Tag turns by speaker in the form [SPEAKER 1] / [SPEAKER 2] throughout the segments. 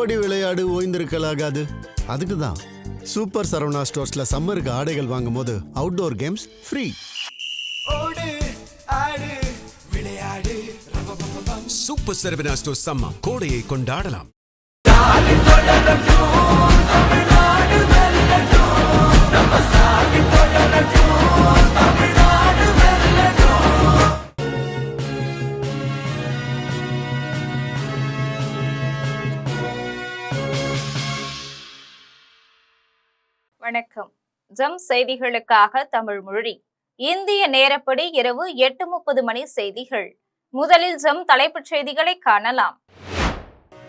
[SPEAKER 1] ஓடி விளையாடு ஓய்ந்திருக்கலாகாது. அதுக்கு தான் சூப்பர் சரவணா ஸ்டோர்ஸ்ல சம்மருக்கு ஆடைகள் வாங்கும் போது outdoor games free.
[SPEAKER 2] Super Saravana stores summer கோடையை கொண்டாடலாம்.
[SPEAKER 3] வணக்கம். ஜம் செய்திகளுக்காக தமிழ் மொழி. இந்திய நேரப்படி இரவு 8:30 மணி செய்திகள். முதலில் ஜம் தலைப்புச் செய்திகளை காணலாம்.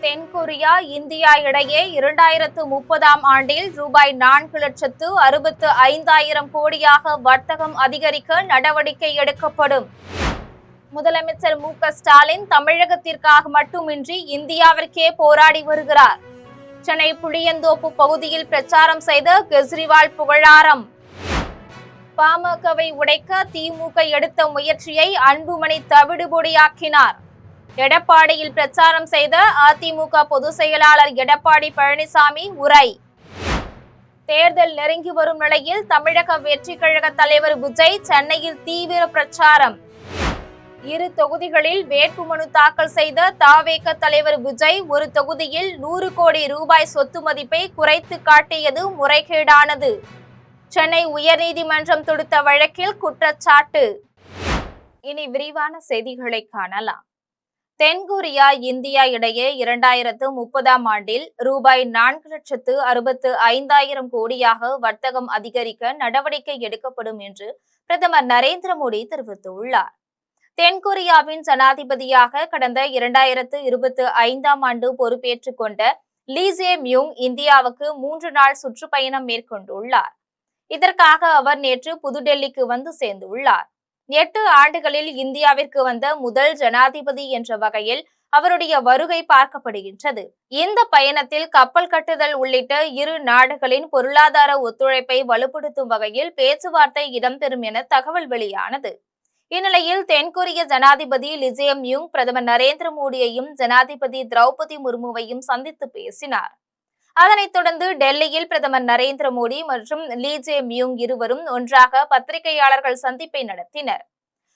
[SPEAKER 3] தென்கொரியா இந்தியா இடையே 2030 ஆண்டில் ரூபாய் 4,65,000 கோடியாக வர்த்தகம் அதிகரிக்க நடவடிக்கை எடுக்கப்படும். முதலமைச்சர் மு க ஸ்டாலின் தமிழகத்திற்காக மட்டுமின்றி இந்தியாவிற்கே போராடி வருகிறார். சென்னை புளியந்தோப்பு பகுதியில் பிரச்சாரம் செய்த கெஜ்ரிவால் புகழாரம். பாமகவை உடைக்க திமுக எடுத்த முயற்சியை அன்புமணி தவிடுபொடியாக்கினார். எடப்பாடியில் பிரச்சாரம் செய்த அதிமுக பொதுச் செயலாளர் எடப்பாடி பழனிசாமி உரை. தேர்தல் நெருங்கி வரும் நிலையில் தமிழக வெற்றி கழக தலைவர் விஜய் சென்னையில் தீவிர பிரச்சாரம். இரு தொகுதிகளில் வேட்புமனு தாக்கல் செய்த தவேக தலைவர் விஜய் ஒரு தொகுதியில் 100 கோடி ரூபாய் சொத்து மதிப்பை குறைத்து காட்டியது முறைகேடானது. சென்னை உயர்நீதிமன்றம் தொடுத்த வழக்கில் குற்றச்சாட்டு. இனி விரிவான செய்திகளை காணலாம். தென்கொரியா இந்தியா இடையே 2030 ஆண்டில் ரூபாய் 4,65,000 கோடியாக வர்த்தகம் அதிகரிக்க நடவடிக்கை எடுக்கப்படும் என்று பிரதமர் நரேந்திர மோடி தெரிவித்துள்ளார். தென்கொரியாவின் ஜனாதிபதியாக கடந்த 2025 ஆண்டு பொறுப்பேற்றுக் கொண்ட லீ ஜே மியூங் இந்தியாவுக்கு 3 நாள் சுற்றுப்பயணம் மேற்கொண்டுள்ளார். இதற்காக அவர் நேற்று புதுடெல்லிக்கு வந்து சேர்ந்துள்ளார். 8 ஆண்டுகளில் இந்தியாவிற்கு வந்த முதல் ஜனாதிபதி என்ற வகையில் அவருடைய வருகை பார்க்கப்படுகின்றது. இந்த பயணத்தில் கப்பல் கட்டுதல் உள்ளிட்ட இரு நாடுகளின் பொருளாதார ஒத்துழைப்பை வலுப்படுத்தும் வகையில் பேச்சுவார்த்தை இடம்பெறும் என தகவல் வெளியானது. இந்நிலையில் தென்கொரிய ஜனாதிபதி லீ ஜே மியூங் பிரதமர் நரேந்திர மோடியையும் ஜனாதிபதி திரௌபதி முர்முவையும் சந்தித்து பேசினார். அதனைத் தொடர்ந்து டெல்லியில் பிரதமர் நரேந்திர மோடி மற்றும் லீ ஜே மியூங் இருவரும் ஒன்றாக பத்திரிகையாளர்கள் சந்திப்பை நடத்தினர்.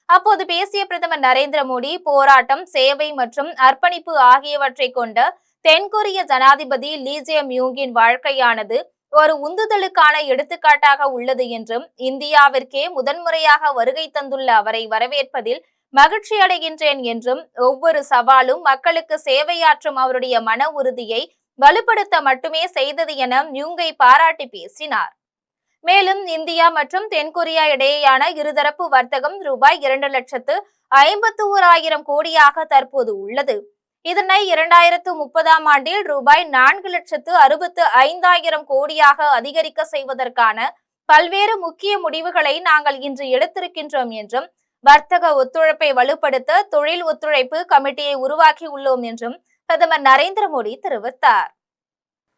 [SPEAKER 3] அப்போது பேசிய பிரதமர் நரேந்திர மோடி போராட்டம், சேவை மற்றும் அர்ப்பணிப்பு ஆகியவற்றை கொண்ட தென்கொரிய ஜனாதிபதி லீ ஜே மியூங்கின் வாழ்க்கையானது ஒரு உந்துதலுக்கான எடுத்துக்காட்டாக உள்ளது என்றும் இந்தியாவிற்கே முதன்முறையாக வருகை தந்துள்ள அவரை வரவேற்பதில் மகிழ்ச்சி அடைகின்றேன் என்றும் ஒவ்வொரு சவாலும் மக்களுக்கு சேவையாற்றும் அவருடைய மன உறுதியை வலுப்படுத்த மட்டுமே செய்தது என மியூங்கை பாராட்டி பேசினார். மேலும் இந்தியா மற்றும் தென்கொரியா இடையேயான இருதரப்பு வர்த்தகம் ரூபாய் 2,51,000 கோடியாக தற்போது உள்ளது. இதனை 2030 ஆண்டில் ரூபாய் 4,65,000 கோடியாக அதிகரிக்க செய்வதற்கான பல்வேறு முக்கிய முடிவுகளை நாங்கள் இன்று எடுத்திருக்கின்றோம் என்றும் வர்த்தக ஒத்துழைப்பை வலுப்படுத்த தொழில் ஒத்துழைப்பு கமிட்டியை உருவாக்கி உள்ளோம் என்றும் பிரதமர் நரேந்திர மோடி தெரிவித்தார்.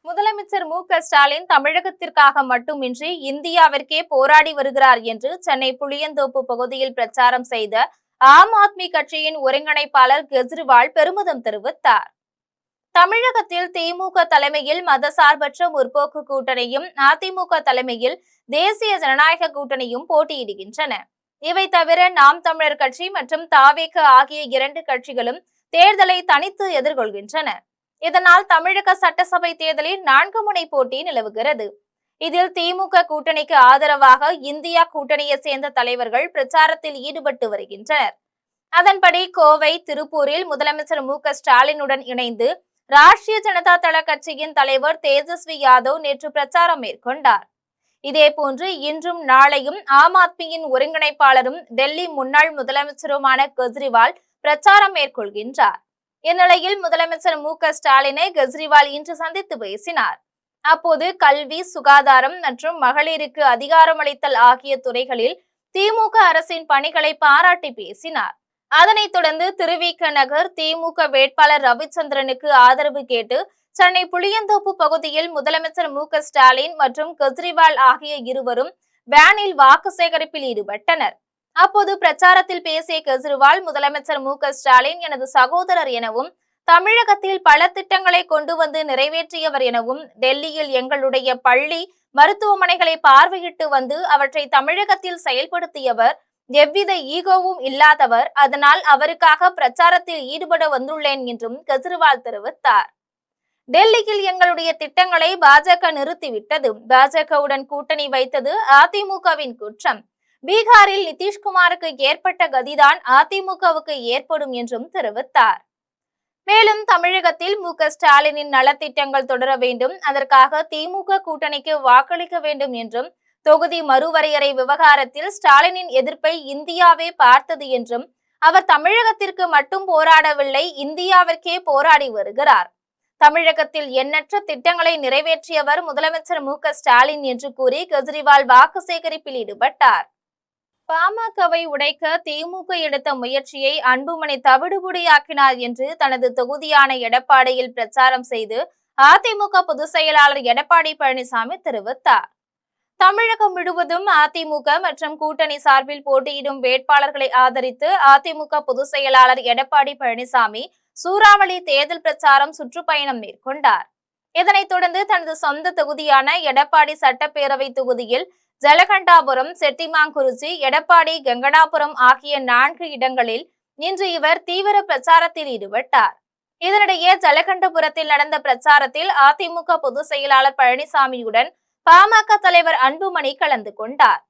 [SPEAKER 3] முதலமைச்சர் மு க ஸ்டாலின் தமிழகத்திற்காக மட்டுமின்றி இந்தியாவிற்கே போராடி வருகிறார் என்று சென்னை புளியந்தோப்பு பகுதியில் பிரச்சாரம் செய்த ஆம் ஆத்மி கட்சியின் ஒருங்கிணைப்பாளர் கெஜ்ரிவால் பெருமிதம் தெரிவித்தார். தமிழகத்தில் திமுக தலைமையில் மதசார்பற்ற முற்போக்கு கூட்டணியும் அதிமுக தலைமையில் தேசிய ஜனநாயக கூட்டணியும் போட்டியிடுகின்றன. இவை தவிர நாம் தமிழர் கட்சி மற்றும் தவேக ஆகிய 2 கட்சிகளும் தேர்தலை தனித்து எதிர்கொள்கின்றன. இதனால் தமிழக சட்டசபை தேர்தலில் 4 முனை போட்டி நிலவுகிறது. இதில் திமுக கூட்டணிக்கு ஆதரவாக இந்தியா கூட்டணியை சேர்ந்த தலைவர்கள் பிரச்சாரத்தில் ஈடுபட்டு வருகின்றனர். அதன்படி கோவை, திருப்பூரில் முதலமைச்சர் மு க ஸ்டாலினுடன் இணைந்து ராஷ்டிரிய ஜனதா தள கட்சியின் தலைவர் தேஜஸ்வி யாதவ் நேற்று பிரச்சாரம் மேற்கொண்டார். இதேபோன்று இன்றும் நாளையும் ஆம் ஆத்மியின் ஒருங்கிணைப்பாளரும் டெல்லி முன்னாள் முதலமைச்சருமான கெஜ்ரிவால் பிரச்சாரம் மேற்கொள்கின்றார். இந்நிலையில் முதலமைச்சர் மு க ஸ்டாலினை கெஜ்ரிவால் இன்று சந்தித்து பேசினார். அப்போது கல்வி, சுகாதாரம் மற்றும் மகளிருக்கு அதிகாரமளித்தல் ஆகிய துறைகளில் திமுக அரசின் பணிகளை பாராட்டி பேசினார். அதனைத் தொடர்ந்து திருவிக நகர் திமுக வேட்பாளர் ரவிச்சந்திரனுக்கு ஆதரவு கேட்டு சென்னை புளியந்தோப்பு பகுதியில் முதலமைச்சர் மு க ஸ்டாலின் மற்றும் கெஜ்ரிவால் ஆகிய இருவரும் வேனில் வாக்கு சேகரிப்பில் ஈடுபட்டனர். அப்போது பிரச்சாரத்தில் பேசிய கெஜ்ரிவால் முதலமைச்சர் மு க ஸ்டாலின் எனது சகோதரர் எனவும் தமிழகத்தில் பல திட்டங்களை கொண்டு வந்து நிறைவேற்றியவர் எனவும், டெல்லியில் எங்களுடைய பள்ளி மருத்துவமனைகளை பார்வையிட்டு வந்து அவற்றை தமிழகத்தில் செயல்படுத்தியவர், எவ்வித ஈகோவும் இல்லாதவர், அதனால் அவருக்காக பிரச்சாரத்தில் ஈடுபட வந்துள்ளேன் என்றும் கெஜ்ரிவால் தெரிவித்தார். டெல்லியில் எங்களுடைய திட்டங்களை பாஜக நிறுத்திவிட்டது. பாஜகவுடன் கூட்டணி வைத்தது அதிமுகவின் குற்றம். பீகாரில் நிதிஷ்குமாருக்கு ஏற்பட்ட கதிதான் அதிமுகவுக்கு ஏற்படும் என்றும் தெரிவித்தார். மேலும் தமிழகத்தில் மு.க.ஸ்டாலினின் நலத்திட்டங்கள் தொடர வேண்டும், அதற்காக திமுக கூட்டணிக்கு வாக்களிக்க வேண்டும் என்றும், தொகுதி மறுவரையறை விவகாரத்தில் ஸ்டாலினின் எதிர்ப்பை இந்தியாவே பார்த்தது என்றும், அவர் தமிழகத்திற்கு மட்டும் போராடவில்லை, இந்தியாவிற்கே போராடி வருகிறார். தமிழகத்தில் எண்ணற்ற திட்டங்களை நிறைவேற்றியவர் முதலமைச்சர் மு.க.ஸ்டாலின் என்று கூறி கெஜ்ரிவால் வாக்கு சேகரிப்பில் ஈடுபட்டார். பாமகவை உடைக்க திமுக எடுத்த முயற்சியை அன்புமணி தவிடுபொடியாக்கினார் என்று தனது தொகுதியான எடப்பாடியில் பிரச்சாரம் செய்து அதிமுக பொதுச் செயலாளர் எடப்பாடி பழனிசாமி தெரிவித்தார். தமிழகம் முழுவதும் அதிமுக மற்றும் கூட்டணி சார்பில் போட்டியிடும் வேட்பாளர்களை ஆதரித்து அதிமுக பொதுச் செயலாளர் எடப்பாடி பழனிசாமி சூறாவளி தேர்தல் பிரச்சாரம் சுற்றுப்பயணம் மேற்கொண்டார். இதனைத் தொடர்ந்து தனது சொந்த தொகுதியான எடப்பாடி சட்டப்பேரவை தொகுதியில் ஜலகண்டாபுரம், செட்டிமாங்குறிச்சி, எடப்பாடி, கங்கனாபுரம் ஆகிய 4 இடங்களில் இன்று இவர் தீவிர பிரச்சாரத்தில் ஈடுபட்டார். இதனிடையே ஜலகண்டபுரத்தில் நடந்த பிரச்சாரத்தில் அதிமுக பொதுச் செயலாளர் பழனிசாமியுடன் பாமக தலைவர் அன்புமணி கலந்து கொண்டார்.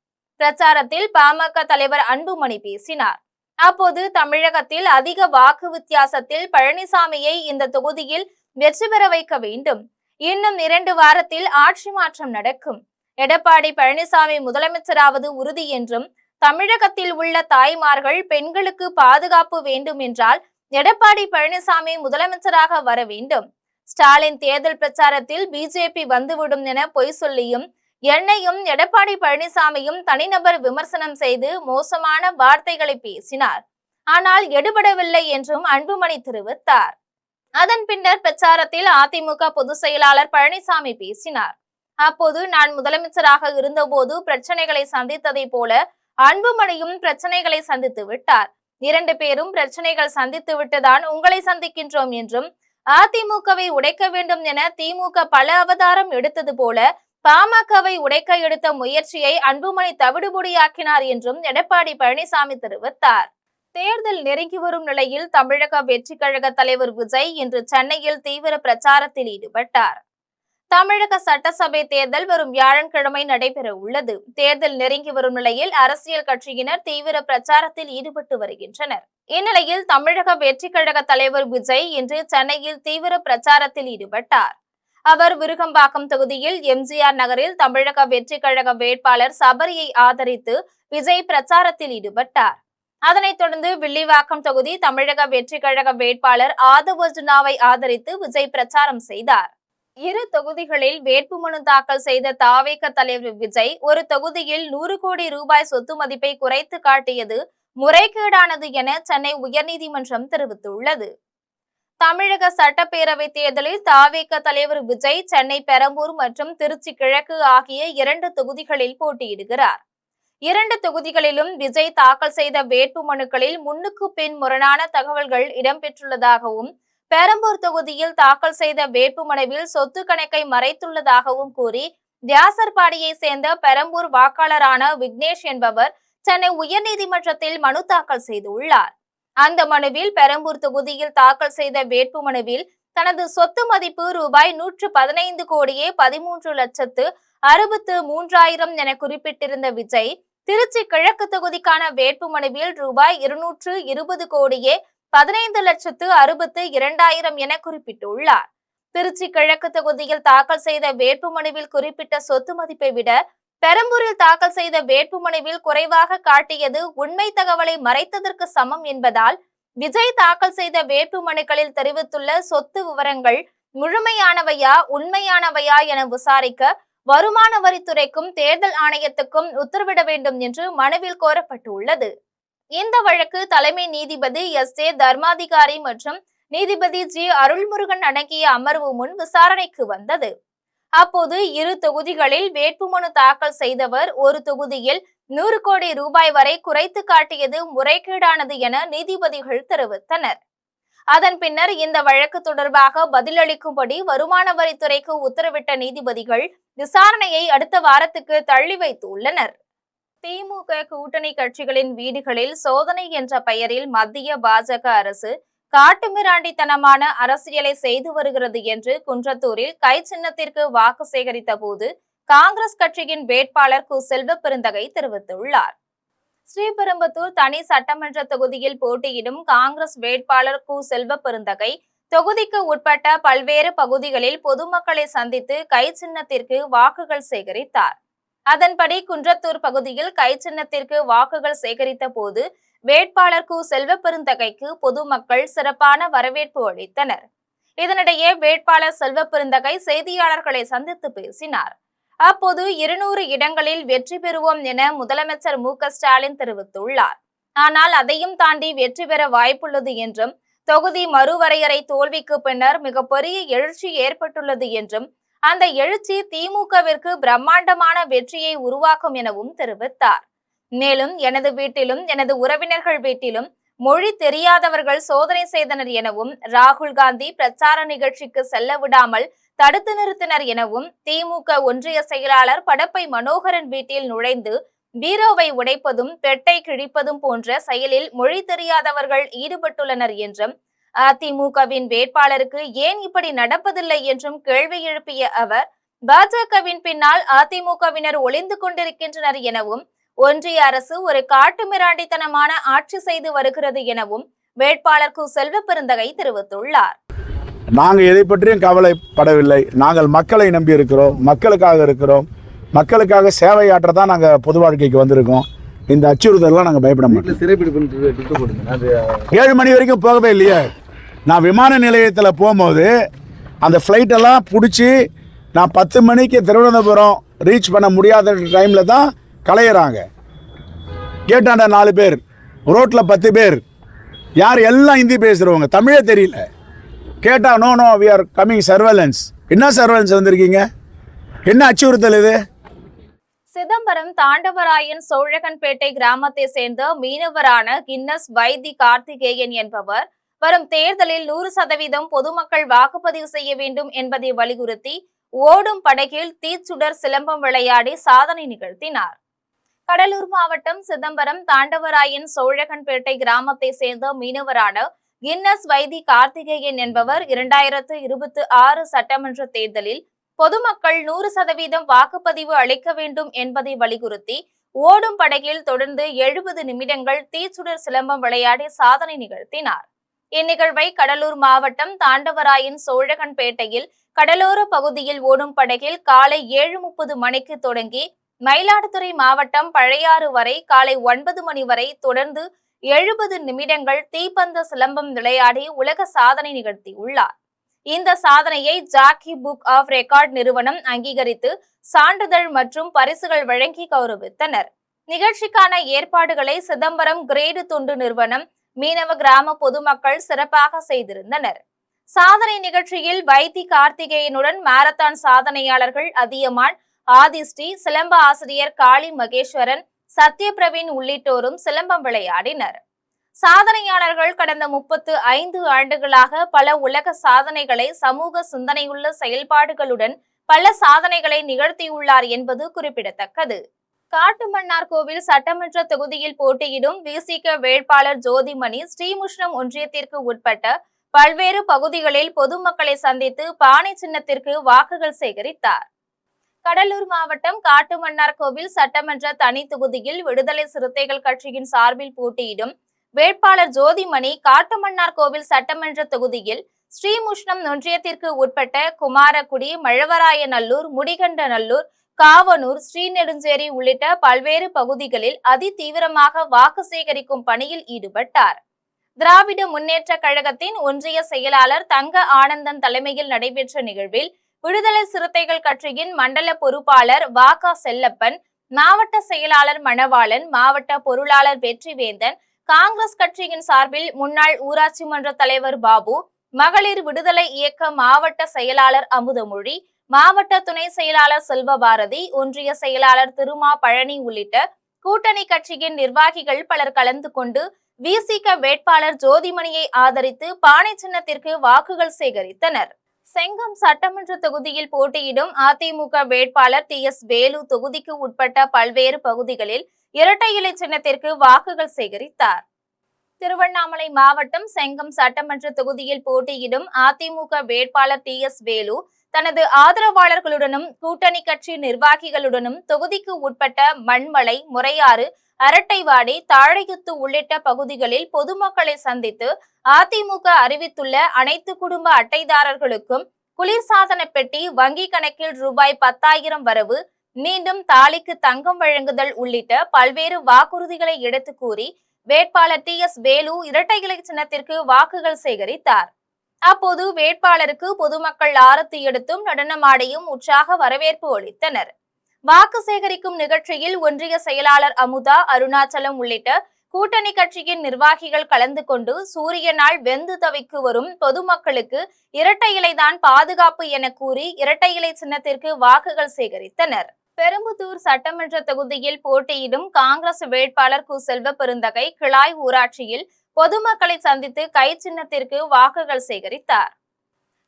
[SPEAKER 3] பிரச்சாரத்தில் பாமக தலைவர் அன்புமணி பேசினார். அப்போது தமிழகத்தில் அதிக வாக்கு வித்தியாசத்தில் பழனிசாமியை இந்த தொகுதியில் வெற்றி பெற வைக்க வேண்டும். இன்னும் 2 வாரத்தில் ஆட்சி மாற்றம் நடக்கும். எடப்பாடி பழனிசாமி முதலமைச்சராவது உறுதி என்றும், தமிழகத்தில் உள்ள தாய்மார்கள், பெண்களுக்கு பாதுகாப்பு வேண்டும் என்றால் எடப்பாடி பழனிசாமி முதலமைச்சராக வர வேண்டும். ஸ்டாலின் தேர்தல் பிரச்சாரத்தில் பிஜேபி வந்துவிடும் என பொய் சொல்லியும், என்னையும் எடப்பாடி பழனிசாமியும் தனிநபர் விமர்சனம் செய்து மோசமான வார்த்தைகளை பேசினார். ஆனால் எடுபடவில்லை என்றும் அன்புமணி தெரிவித்தார். அதன் பின்னர் பிரச்சாரத்தில் அதிமுக பொதுச் செயலாளர் பழனிசாமி பேசினார். அப்போது நான் முதலமைச்சராக இருந்தபோது பிரச்சனைகளை சந்தித்ததை போல அன்புமணியும் பிரச்சனைகளை சந்தித்து விட்டார். 2 பேரும் பிரச்சனைகள் சந்தித்து விட்டுதான் உங்களை சந்திக்கின்றோம் என்றும், அதிமுகவை உடைக்க வேண்டும் என திமுக பல அவதாரம் எடுத்தது போல பாமகவை உடைக்க எடுத்த முயற்சியை அன்புமணி தவிடுபொடியாக்கினார் என்றும் எடப்பாடி பழனிசாமி தெரிவித்தார். தேர்தல் நெருங்கி வரும் நிலையில் தமிழக வெற்றி கழக தலைவர் விஜய் இன்று சென்னையில் தீவிர பிரச்சாரத்தில் ஈடுபட்டார். தமிழக சட்டசபை தேர்தல் வரும் வியாழக்கிழமை நடைபெற உள்ளது. தேர்தல் நெருங்கி வரும் நிலையில் அரசியல் கட்சியினர் தீவிர பிரச்சாரத்தில் ஈடுபட்டு வருகின்றனர். இந்நிலையில் தமிழக வெற்றி கழக தலைவர் விஜய் இன்று சென்னையில் தீவிர பிரச்சாரத்தில் ஈடுபட்டார். அவர் விருகம்பாக்கம் தொகுதியில் எம்ஜிஆர் நகரில் தமிழக வெற்றி கழக வேட்பாளர் சபரியை ஆதரித்து விஜய் பிரச்சாரத்தில் ஈடுபட்டார். அதனைத் தொடர்ந்து வில்லிவாக்கம் தொகுதி தமிழக வெற்றி கழக வேட்பாளர் ஆதவர்ஜுனாவை ஆதரித்து விஜய் பிரச்சாரம் செய்தார். 2 தொகுதிகளில் வேட்புமனு தாக்கல் செய்த தாவேக தலைவர் விஜய் ஒரு தொகுதியில் 100 கோடி ரூபாய் சொத்து மதிப்பை குறைத்து காட்டியது முறைகேடானது என சென்னை உயர்நீதிமன்றம் தெரிவித்துள்ளது. தமிழக சட்டப்பேரவை தேர்தலில் தாவேக தலைவர் விஜய் சென்னை பெரம்பூர் மற்றும் திருச்சி கிழக்கு ஆகிய 2 தொகுதிகளில் போட்டியிடுகிறார். 2 தொகுதிகளிலும் விஜய் தாக்கல் செய்த வேட்புமனுக்களில் முன்னுக்கு பின் முரணான தகவல்கள் இடம்பெற்றுள்ளதாகவும், பெரம்பூர் தொகுதியில் தாக்கல் செய்த வேட்புமனுவில் சொத்து கணக்கை மறைத்துள்ளதாகவும் கூறி வியாசர்பாடியை சேர்ந்த பெரம்பூர் வாக்காளரான விக்னேஷ் என்பவர் சென்னை உயர்நீதிமன்றத்தில் மனு தாக்கல் செய்துள்ளார். அந்த மனுவில் பெரம்பூர் தொகுதியில் தாக்கல் செய்த வேட்புமனுவில் தனது சொத்து மதிப்பு ரூபாய் 115 கோடியே 13,63,000 என குறிப்பிட்டிருந்த விஜய், திருச்சி கிழக்கு தொகுதிக்கான வேட்புமனுவில் ரூபாய் 220 கோடியே 15,62,000 என குறிப்பிட்டுள்ளார். திருச்சி கிழக்கு தொகுதியில் தாக்கல் செய்த வேட்புமனுவில் குறிப்பிட்ட சொத்து மதிப்பை விட பெரம்பூரில் தாக்கல் செய்த வேட்புமனுவில் குறைவாக காட்டியது உண்மை தகவலை மறைத்ததற்கு சமம் என்பதால் விஜய் தாக்கல் செய்த வேட்புமனுக்களில் தெரிவித்துள்ள சொத்து விவரங்கள் முழுமையானவையா உண்மையானவையா என விசாரிக்க வருமான வரித்துறைக்கும் தேர்தல் ஆணையத்துக்கும் உத்தரவிட வேண்டும் என்று மனுவில் கோரப்பட்டுள்ளது. இந்த வழக்கு தலைமை நீதிபதி எஸ்.ஏ. தர்மாதிகாரி மற்றும் நீதிபதி ஜி. அருள்முருகன் அடங்கிய அமர்வு முன் விசாரணைக்கு வந்தது. அப்போது 2 தொகுதிகளில் வேட்புமனு தாக்கல் செய்தவர் ஒரு தொகுதியில் 100 கோடி ரூபாய் வரை குறைத்து காட்டியது முறைகேடானது என நீதிபதிகள் தெரிவித்தனர். அதன் பின்னர் இந்த வழக்கு தொடர்பாக பதிலளிக்கும்படி வருமான வரித்துறைக்கு உத்தரவிட்ட நீதிபதிகள் விசாரணையை அடுத்த வாரத்துக்கு தள்ளி வைத்துள்ளனர். திமுக கூட்டணி கட்சிகளின் வீடுகளில் சோதனை என்ற பெயரில் மத்திய பாஜக அரசு காட்டுமிராண்டித்தனமான அரசியலை செய்து வருகிறது என்று குன்றத்தூரில் கை சின்னத்திற்கு வாக்கு சேகரித்த போது காங்கிரஸ் கட்சியின் வேட்பாளர் கு. செல்வ பெருந்தகை தெரிவித்துள்ளார். ஸ்ரீபெரும்புதூர் தனி சட்டமன்ற தொகுதியில் போட்டியிடும் காங்கிரஸ் வேட்பாளர் கு. செல்வ பெருந்தகை தொகுதிக்கு உட்பட்ட பல்வேறு பகுதிகளில் பொதுமக்களை சந்தித்து கை சின்னத்திற்கு வாக்குகள் சேகரித்தார். அதன்படி குன்றத்தூர் பகுதியில் கை சின்னத்திற்கு வாக்குகள் சேகரித்த போது வேட்பாளர் கு. செல்வ பெருந்தகைக்கு பொதுமக்கள் சிறப்பான வரவேற்பு அளித்தனர். இதனிடையே வேட்பாளர் செல்வ பெருந்தகை செய்தியாளர்களை சந்தித்து பேசினார். அப்போது 200 இடங்களில் வெற்றி பெறுவோம் என முதலமைச்சர் மு. க. ஸ்டாலின் தெரிவித்துள்ளார். ஆனால் அதையும் தாண்டி வெற்றி பெற வாய்ப்புள்ளது என்றும், தொகுதி மறுவரையறை தோல்விக்கு பின்னர் மிகப்பெரிய எழுச்சி ஏற்பட்டுள்ளது என்றும், அந்த எழுச்சி திமுகவிற்கு பிரம்மாண்டமான வெற்றியை உருவாக்கும் எனவும் தெரிவித்தார். மேலும் எனது வீட்டிலும் எனது உறவினர்கள் வீட்டிலும் மொழி தெரியாதவர்கள் சோதனை செய்தனர் எனவும், ராகுல் காந்தி பிரச்சார நிகழ்ச்சிக்கு செல்ல விடாமல் தடுத்து நிறுத்தினர் எனவும், திமுக ஒன்றிய செயலாளர் படப்பை மனோகரன் வீட்டில் நுழைந்து பீரோவை உடைப்பதும் பெட்டை கிழிப்பதும் போன்ற செயலில் மொழி தெரியாதவர்கள் ஈடுபட்டுள்ளனர் என்றும், அதிமுகவின் வேட்பாளருக்கு ஏன் இப்படி நடப்பதில்லை என்றும் கேள்வி எழுப்பிய அவர், பாஜகவின் பின்னால் அதிமுகவினர் ஒளிந்து கொண்டிருக்கின்றனர் எனவும், ஒன்றிய அரசு ஒரு காட்டுமிராண்டித்தனமான ஆட்சி செய்து வருகிறது எனவும் வேட்பாளர் கு. செல்வ பெருந்தகை தெரிவித்துள்ளார்.
[SPEAKER 4] நாங்கள் எதை பற்றியும் கவலைப்படவில்லை. நாங்கள் மக்களை நம்பி இருக்கிறோம், மக்களுக்காக இருக்கிறோம், மக்களுக்காக சேவையாற்ற தான் நாங்கள் பொது வாழ்க்கைக்கு வந்திருக்கோம். இந்த அச்சுறுத்தலாம் நாங்கள் பயப்பட மாட்டோம். 7 மணி வரைக்கும் போகவே இல்லையே. நான் விமான நிலையத்தில் போகும்போது அந்த ஃப்ளைட்டெல்லாம் பிடிச்சி நான் 10 மணிக்கு திருவனந்தபுரம் ரீச் பண்ண முடியாத டைமில் தான் கலையிறாங்க. கேட்டாண்ட 4 பேர், ரோட்டில் 10 பேர், யார் எல்லாம் ஹிந்தி பேசுகிறவங்க, தமிழே தெரியல. கேட்டால் no we are coming surveillance. என்ன சர்வேலன்ஸ் வந்திருக்கீங்க? என்ன அச்சுறுத்தல் இது?
[SPEAKER 3] சிதம்பரம் தாண்டவராயன் சோழகன்பேட்டை கிராமத்தை சேர்ந்த மீனவரான கின்னஸ் வைத்தி கார்த்திகேயன் என்பவர் வரும் தேர்தலில் 100% பொதுமக்கள் வாக்குப்பதிவு செய்ய வேண்டும் என்பதை வலியுறுத்தி ஓடும் படகில் தீச்சுடர் சிலம்பம் விளையாடி சாதனை நிகழ்த்தினார். கடலூர் மாவட்டம் சிதம்பரம் தாண்டவராயன் சோழகன்பேட்டை கிராமத்தை சேர்ந்த மீனவரான கின்னஸ் வைத்தி கார்த்திகேயன் என்பவர் 2026 சட்டமன்ற தேர்தலில் பொதுமக்கள் 100% வாக்குப்பதிவு அளிக்க வேண்டும் என்பதை வலியுறுத்தி ஓடும் படகில் தொடர்ந்து 70 நிமிடங்கள் தீச்சுடர் சிலம்பம் விளையாடி சாதனை நிகழ்த்தினார். இந்நிகழ்வை கடலூர் மாவட்டம் தாண்டவராயன் சோழகன்பேட்டையில் கடலோர பகுதியில் ஓடும் படகில் காலை 7:30 மணிக்கு தொடங்கி மயிலாடுதுறை மாவட்டம் பழையாறு வரை காலை 9 மணி வரை தொடர்ந்து 70 நிமிடங்கள் தீப்பந்த சிலம்பம் விளையாடி உலக சாதனை நிகழ்த்தியுள்ளார். இந்த சாதனையை ஜாக்கி புக் ஆஃப் ரெக்கார்ட் நிறுவனம் அங்கீகரித்து சான்றிதழ் மற்றும் பரிசுகள் வழங்கி கௌரவித்தனர். நிகழ்ச்சிக்கான ஏற்பாடுகளை சிதம்பரம் கிரேடு தொண்டு நிறுவனம், மீனவ கிராம பொதுமக்கள் சிறப்பாக செய்திருந்தனர். சாதனை நிகழ்ச்சியில் வைத்தி கார்த்திகேயனுடன் மாரத்தான் சாதனையாளர்கள் அதியமான், ஆதிஸ்ரீ, சிலம்ப ஆசிரியர் காளி மகேஸ்வரன், சத்யபிரவீன் உள்ளிட்டோரும் சிலம்பம் விளையாடினர். சாதனையாளர்கள் கடந்த 35 ஆண்டுகளாக பல உலக சாதனைகளை, சமூக சிந்தனையுள்ள செயல்பாடுகளுடன் பல சாதனைகளை நிகழ்த்தியுள்ளார் என்பது குறிப்பிடத்தக்கது. காட்டுமன்னார்கோவில் சட்டமன்ற தொகுதியில் போட்டியிடும் விசிக வேட்பாளர் ஜோதிமணி ஸ்ரீமுஷ்ணம் ஒன்றியத்திற்கு உட்பட்ட பல்வேறு பகுதிகளில் பொதுமக்களை சந்தித்து பானை சின்னத்திற்கு வாக்குகள் சேகரித்தார். கடலூர் மாவட்டம் காட்டுமன்னார்கோவில் சட்டமன்ற தனி தொகுதியில் விடுதலை சிறுத்தைகள் கட்சியின் சார்பில் போட்டியிடும் வேட்பாளர் ஜோதிமணி காட்டுமன்னார்கோவில் சட்டமன்ற தொகுதியில் ஸ்ரீமுஷ்ணம் ஒன்றியத்திற்கு உட்பட்ட குமாரக்குடி, மழவராயநல்லூர், முடிகண்டநல்லூர், காவனூர், ஸ்ரீநெடுஞ்சேரி உள்ளிட்ட பல்வேறு பகுதிகளில் அதிதீவிரமாக வாக்கு சேகரிக்கும் பணியில் ஈடுபட்டார். திராவிட முன்னேற்ற கழகத்தின் ஒன்றிய செயலாளர் தங்க ஆனந்தன் தலைமையில் நடைபெற்ற நிகழ்வில் விடுதலை சிறுத்தைகள் கட்சியின் மண்டல பொறுப்பாளர் வ.க. செல்லப்பன், மாவட்ட செயலாளர் மணவாளன், மாவட்ட பொருளாளர் வெற்றிவேந்தன், காங்கிரஸ் கட்சியின் சார்பில் முன்னாள் ஊராட்சி மன்ற தலைவர் பாபு, மகளிர் விடுதலை இயக்க மாவட்ட செயலாளர் அமுதமொழி, மாவட்ட துணை செயலாளர் செல்வபாரதி, ஒன்றிய செயலாளர் திருமா பழனி உள்ளிட்ட கூட்டணி கட்சியின் நிர்வாகிகள் பலர் கலந்து கொண்டு விசிக வேட்பாளர் ஜோதிமணியை ஆதரித்து பானை சின்னத்திற்கு வாக்குகள் சேகரித்தனர். செங்கம் சட்டமன்ற தொகுதியில் போட்டியிடும் அதிமுக வேட்பாளர் TS வேலு தொகுதிக்கு உட்பட்ட பல்வேறு பகுதிகளில் இரட்டை இலை சின்னத்திற்கு வாக்குகள் சேகரித்தார். திருவண்ணாமலை மாவட்டம் செங்கம் சட்டமன்ற தொகுதியில் போட்டியிடும் அதிமுக வேட்பாளர் TS வேலு தனது ஆதரவாளர்களுடனும் கூட்டணி கட்சி நிர்வாகிகளுடனும் தொகுதிக்கு உட்பட்ட மண்மலை, முறையாறு, அரட்டைவாடி, தாழையுத்து உள்ளிட்ட பகுதிகளில் பொதுமக்களை சந்தித்து அதிமுக அறிவித்துள்ள அனைத்து குடும்ப அட்டைதாரர்களுக்கும் குளிர்சாதன பெட்டி, வங்கி கணக்கில் ரூபாய் 10,000 வரவு, மீண்டும் தாலிக்கு தங்கம் வழங்குதல் உள்ளிட்ட பல்வேறு வாக்குறுதிகளை எடுத்து கூறி வேட்பாளர் TS வேலு இரட்டை இலை சின்னத்திற்கு வாக்குகள் சேகரித்தார். அப்போது வேட்பாளருக்கு பொதுமக்கள் ஆரத்தி எடுத்தும் நடனமாடியும் உற்சாக வரவேற்பு அளித்தனர். வாக்கு சேகரிக்கும் நிகழ்ச்சியில் ஒன்றிய செயலாளர் அமுதா, அருணாச்சலம் உள்ளிட்ட கூட்டணி கட்சியின் நிர்வாகிகள் கலந்து கொண்டு சூரியனால் வெந்து தவிக்கு வரும் பொதுமக்களுக்கு இரட்டை இலைதான் பாதுகாப்பு என கூறி இரட்டை இலை சின்னத்திற்கு வாக்குகள் சேகரித்தனர். பெரும்புதூர் சட்டமன்ற தொகுதியில் போட்டியிடும் காங்கிரஸ் வேட்பாளர் கு. செல்வ பெருந்தகை கிளாய் ஊராட்சியில் பொதுமக்களை சந்தித்து கை சின்னத்திற்கு வாக்குகள் சேகரித்தார்.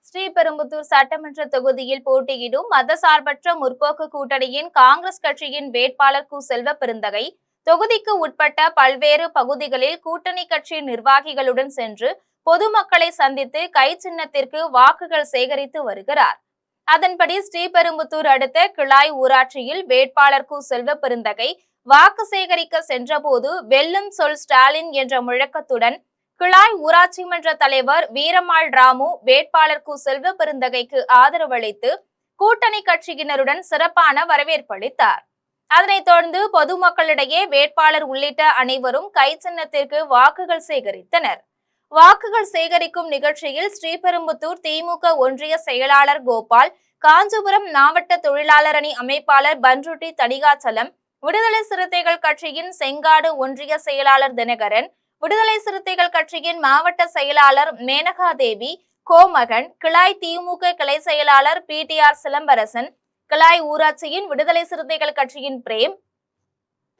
[SPEAKER 3] ஸ்ரீபெரும்புதூர் சட்டமன்ற தொகுதியில் போட்டியிடும் மதசார்பற்ற முற்போக்கு கூட்டணியின் காங்கிரஸ் கட்சியின் வேட்பாளர் கு. செல்வ பெருந்தகை தொகுதிக்கு உட்பட்ட பல்வேறு பகுதிகளில் கூட்டணி கட்சி நிர்வாகிகளுடன் சென்று பொதுமக்களை சந்தித்து கை சின்னத்திற்கு வாக்குகள் சேகரித்து வருகிறார். அதன்படி ஸ்ரீபெரும்புதூர் அடுத்த கிளாய் ஊராட்சியில் வேட்பாளர் கு. செல்வ பெருந்தகை வாக்கு சேகரிக்க சென்றபோது வெல்லும் சொல் ஸ்டாலின் என்ற முழக்கத்துடன் கிளாய் ஊராட்சி மன்ற தலைவர் வீரம்மாள் ராமு வேட்பாளர் கு. செல்வ பெருந்தகைக்கு ஆதரவளித்து கூட்டணி கட்சியினருடன் சிறப்பான வரவேற்பளித்தார். அதனைத் தொடர்ந்து பொதுமக்களிடையே வேட்பாளர் உள்ளிட்ட அனைவரும் கை சின்னத்திற்கு வாக்குகள் சேகரித்தனர். வாக்குகள் சேகரிக்கும் நிகழ்ச்சியில் ஸ்ரீபெரும்புதூர் திமுக ஒன்றிய செயலாளர் கோபால், காஞ்சிபுரம் மாவட்ட தொழிலாளர் அணி அமைப்பாளர் பன்ருட்டி தணிகாச்சலம், விடுதலை சிறுத்தைகள் கட்சியின் செங்காடு ஒன்றிய செயலாளர் தினகரன், விடுதலை சிறுத்தைகள் கட்சியின் மாவட்ட செயலாளர் மேனகா தேவி, கோமகன், கிளாய் திமுக கிளை செயலாளர் PTR சிலம்பரசன், கிளாய் ஊராட்சியின் விடுதலை சிறுத்தைகள் கட்சியின் பிரேம்,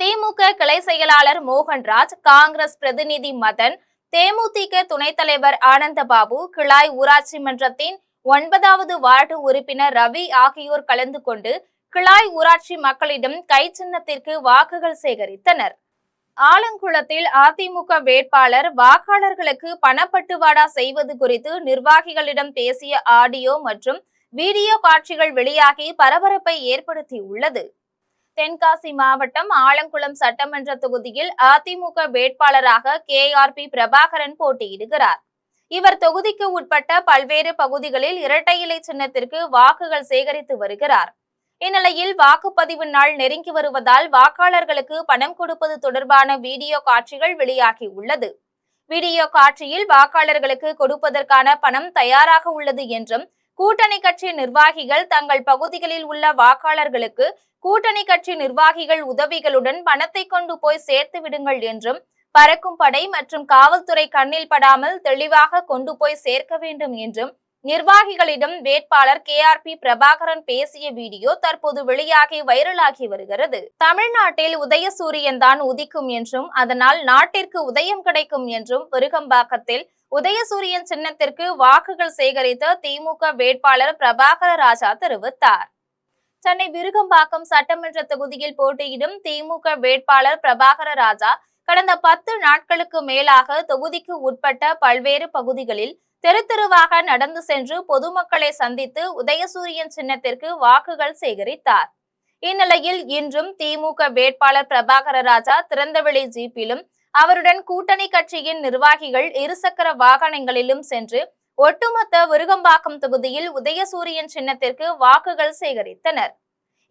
[SPEAKER 3] திமுக கிளை செயலாளர் மோகன்ராஜ், காங்கிரஸ் பிரதிநிதி மதன், தேமுதிக துணைத் தலைவர் ஆனந்தபாபு, கிளாய் ஊராட்சி மன்றத்தின் 9வது வார்டு உறுப்பினர் ரவி ஆகியோர் கலந்து கொண்டு கிளாய் ஊராட்சி மக்களிடம் கை சின்னத்திற்கு வாக்குகள் சேகரித்தனர். ஆலங்குளத்தில் அதிமுக வேட்பாளர் வாக்காளர்களுக்கு பணப்பட்டுவாடா செய்வது குறித்து நிர்வாகிகளிடம் பேசிய ஆடியோ மற்றும் வீடியோ காட்சிகள் வெளியாகி பரபரப்பை ஏற்படுத்தியுள்ளது. தென்காசி மாவட்டம் ஆலங்குளம் சட்டமன்ற தொகுதியில் அதிமுக வேட்பாளராக KRP பிரபாகரன் போட்டியிடுகிறார். இவர் தொகுதிக்கு உட்பட்ட பல்வேறு பகுதிகளில் இரட்டை இலை சின்னத்திற்கு வாக்குகள் சேகரித்து வருகிறார். இந்நிலையில் வாக்குப்பதிவு நாள் நெருங்கி வருவதால் வாக்காளர்களுக்கு பணம் கொடுப்பது தொடர்பான வீடியோ காட்சிகள் வெளியாகி உள்ளது. வீடியோ காட்சியில் வாக்காளர்களுக்கு கொடுப்பதற்கான பணம் தயாராக உள்ளது என்றும், கூட்டணி கட்சி நிர்வாகிகள் தங்கள் பகுதிகளில் உள்ள வாக்காளர்களுக்கு கூட்டணி கட்சி நிர்வாகிகள் உதவிகளுடன் பணத்தை கொண்டு போய் சேர்த்து விடுங்கள் என்றும், பறக்கும் படை மற்றும் காவல்துறை கண்ணில் படாமல் தெளிவாக கொண்டு போய் சேர்க்க வேண்டும் என்றும் நிர்வாகிகளிடம் வேட்பாளர் KRP பிரபாகரன் பேசிய வீடியோ தற்போது வெளியாகி வைரலாகி வருகிறது. தமிழ்நாட்டில் உதயசூரியன் தான் உதிக்கும் என்றும், அதனால் நாட்டிற்கு உதயம் கிடைக்கும் என்றும் விருகம்பாக்கத்தில் உதயசூரியன் சின்னத்திற்கு வாக்குகள் சேகரித்த திமுக வேட்பாளர் பிரபாகர ராஜா தெரிவித்தார். சென்னை விருகம்பாக்கம் சட்டமன்ற தொகுதியில் போட்டியிடும் திமுக வேட்பாளர் பிரபாகர ராஜா கடந்த 10 நாட்களுக்கு மேலாக தொகுதிக்கு உட்பட்ட பல்வேறு பகுதிகளில் தெரு தெருவாக நடந்து சென்று பொதுமக்களை சந்தித்து உதயசூரியன் சின்னத்திற்கு வாக்குகள் சேகரித்தார். இந்நிலையில் இன்றும் திமுக வேட்பாளர் பிரபாகர ராஜா திறந்தவெளி ஜீப்பிலும் அவருடன் கூட்டணி கட்சியின் நிர்வாகிகள் இருசக்கர வாகனங்களிலும் சென்று ஒட்டுமொத்த விருகம்பாக்கம் தொகுதியில் உதயசூரியன் சின்னத்திற்கு வாக்குகள் சேகரித்தனர்.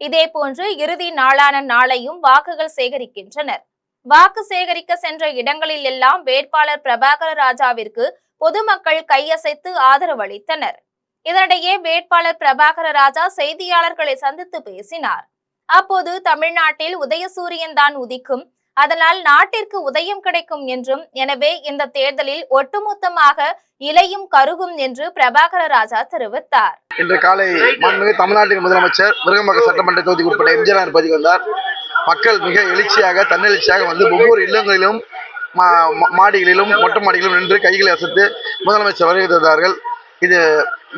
[SPEAKER 3] இதேபோன்று இறுதி நாளான நாளையும் வாக்குகள் சேகரிக்கின்றனர். வாக்கு சேகரிக்க சென்ற இடங்களில் எல்லாம் வேட்பாளர் பிரபாகர ராஜாவிற்கு பொதுமக்கள் கையசைத்து ஆதரவு அளித்தனர். இதனிடையே வேட்பாளர் பிரபாகர ராஜா செய்தியாளர்களை சந்தித்து பேசினார். அப்போது தமிழ்நாட்டில் உதயசூரியன் தான் உதிக்கும், அதனால் நாட்டிற்கு உதயம் கிடைக்கும் என்றும், எனவே இந்த தேர்தலில் ஒட்டுமொத்தமாக இலையும் கருகும் என்று பிரபாகர ராஜா தெரிவித்தார்.
[SPEAKER 5] இன்று காலை மாண்புமிகு தமிழ்நாட்டின் முதலமைச்சர் விருகம்பாக்கம் சட்டமன்ற தொகுதிக்கு உட்பட்ட எம்ஜிஆர் பகுதிக்கு வந்தார். மக்கள் மிக எழுச்சியாக தன்னெழுச்சியாக வந்து ஒவ்வொரு இல்லங்களிலும் மாடிகளிலும் மொட்டை மாடிகளிலும் நின்று கைகளை அசைத்து முதலமைச்சர் வருகை தந்தார்கள். இது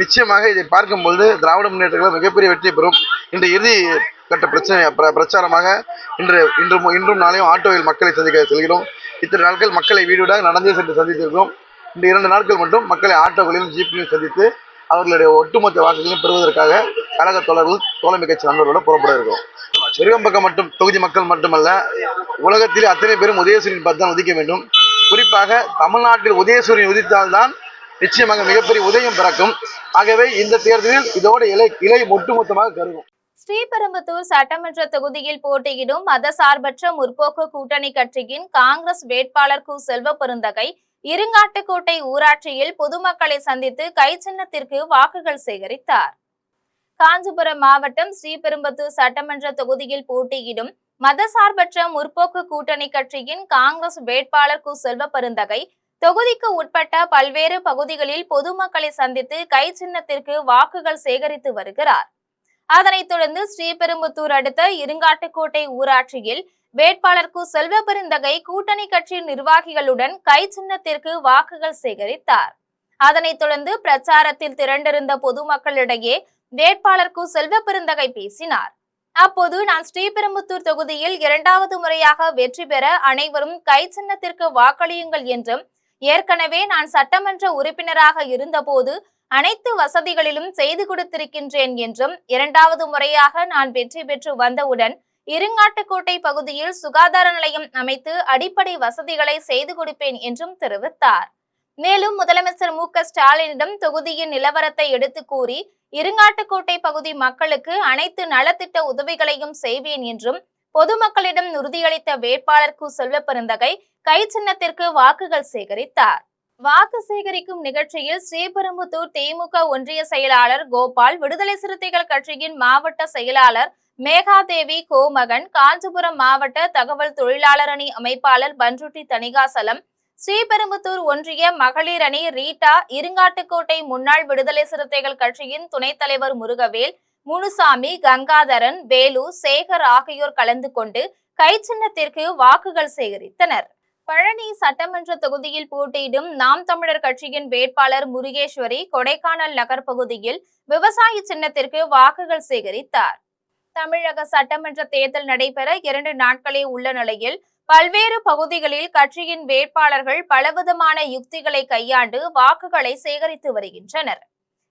[SPEAKER 5] நிச்சயமாக இதை பார்க்கும்போது திராவிட முன்னேற்ற கழகம் மிகப்பெரிய வெற்றி பெறும். இன்று இறுதி கட்ட பிரச்சாரமாக இன்றும் நாளையும் ஆட்டோவில் மக்களை சந்திக்க செல்கிறோம். இத்தனை நாட்கள் மக்களை வீடு வீடாக நடந்தே சென்று சந்தித்திருக்கிறோம். இந்த 2 நாட்கள் மட்டும் மக்களை ஆட்டோகளிலும் ஜீப்பிலும் சந்தித்து அவர்களுடைய ஒட்டுமொத்த வாக்குகளையும் பெறுவதற்காக கழக தோழமை கட்சி நண்பர்களோட புறப்பட இருக்கோம். விருகம்பக்கம் மட்டும் தொகுதி மக்கள் மட்டுமல்ல, உலகத்தில் அத்தனை பேரும் உதயசூரியன் பார்த்து தான் உதிக்க வேண்டும். குறிப்பாக தமிழ்நாட்டில் உதயசூரியன் உதித்தால்தான் நிச்சயமாக மிகப்பெரிய உதயம் பிறக்கும். ஆகவே இந்த தேர்தலில் இதோட இலை ஒட்டுமொத்தமாக கருகும்.
[SPEAKER 3] ஸ்ரீபெரும்புதூர் சட்டமன்ற தொகுதியில் போட்டியிடும் மதசார்பற்ற முற்போக்கு கூட்டணி கட்சியின் காங்கிரஸ் வேட்பாளர் கு. செல்வ பெருந்தகை இருங்காட்டுக்கோட்டை ஊராட்சியில் பொதுமக்களை சந்தித்து கை சின்னத்திற்கு வாக்குகள் சேகரித்தார். காஞ்சிபுரம் மாவட்டம் ஸ்ரீபெரும்புதூர் சட்டமன்ற தொகுதியில் போட்டியிடும் மதசார்பற்ற முற்போக்கு கூட்டணி கட்சியின் காங்கிரஸ் வேட்பாளர் கு. செல்வ பெருந்தகை தொகுதிக்கு உட்பட்ட பல்வேறு பகுதிகளில் பொதுமக்களை சந்தித்து கை சின்னத்திற்கு வாக்குகள் சேகரித்து வருகிறார். அதனைத் தொடர்ந்து ஸ்ரீபெரும்புதூர் அடுத்த இருங்காட்டுக்கோட்டை ஊராட்சியில் வேட்பாளர் கு. செல்வ பெருந்தகை கூட்டணி கட்சி நிர்வாகிகளுடன் கை சின்னத்திற்கு வாக்குகள் சேகரித்தார். அதனைத் தொடர்ந்து பிரச்சாரத்தில் திரண்டிருந்த பொதுமக்களிடையே வேட்பாளர் கு. செல்வ பெருந்தகை பேசினார். அப்போது நான் ஸ்ரீபெரும்புதூர் தொகுதியில் 2வது முறையாக வெற்றி பெற அனைவரும் கை சின்னத்திற்கு வாக்களியுங்கள் என்றும், ஏற்கனவே நான் சட்டமன்ற உறுப்பினராக இருந்தபோது அனைத்து வசதிகளிலும் செய்து கொடுத்திருக்கின்றேன் என்றும், 2வது முறையாக நான் வெற்றி பெற்று வந்தவுடன் இருங்காட்டுக்கோட்டை பகுதியில் சுகாதார நிலையம் அமைத்து அடிப்படை வசதிகளை செய்து கொடுப்பேன் என்றும் தெரிவித்தார். மேலும் முதலமைச்சர் மு. க. ஸ்டாலினிடம் தொகுதியின் நிலவரத்தை எடுத்து கூறி இருங்காட்டுக்கோட்டை பகுதி மக்களுக்கு அனைத்து நலத்திட்ட உதவிகளையும் செய்வேன் என்றும் பொதுமக்களிடம் உறுதியளித்த வேட்பாளர் கு. செல்வ பெருந்தகை கை சின்னத்திற்கு வாக்குகள் சேகரித்தார். வாக்கு சேகரிக்கும் நிகழ்ச்சியில் ஸ்ரீபெரும்புதூர் திமுக ஒன்றிய செயலாளர் கோபால், விடுதலை சிறுத்தைகள் கட்சியின் மாவட்ட செயலாளர் மேகாதேவி கோமகன், காஞ்சிபுரம் மாவட்ட தகவல் தொழிலாளர் அணி அமைப்பாளர் பன்ருட்டி தணிகாசலம், ஸ்ரீபெரும்புதூர் ஒன்றிய மகளிர் அணி ரீட்டா, இருங்காட்டுக்கோட்டை முன்னாள் விடுதலை சிறுத்தைகள் கட்சியின் துணைத் தலைவர் முருகவேல், முனுசாமி, கங்காதரன், வேலு, சேகர் ஆகியோர் கலந்து கொண்டு கை சின்னத்திற்கு வாக்குகள் சேகரித்தனர். பழனி சட்டமன்ற தொகுதியில் போட்டியிடும் நாம் தமிழர் கட்சியின் வேட்பாளர் முருகேஸ்வரி கொடைக்கானல் நகர் பகுதியில் விவசாய சின்னத்திற்கு வாக்குகள் சேகரித்தார். தமிழக சட்டமன்ற தேர்தல் நடைபெற 2 நாட்களே உள்ள நிலையில் பல்வேறு பகுதிகளில் கட்சியின் வேட்பாளர்கள் பலவிதமான யுக்திகளை கையாண்டு வாக்குகளை சேகரித்து வருகின்றனர்.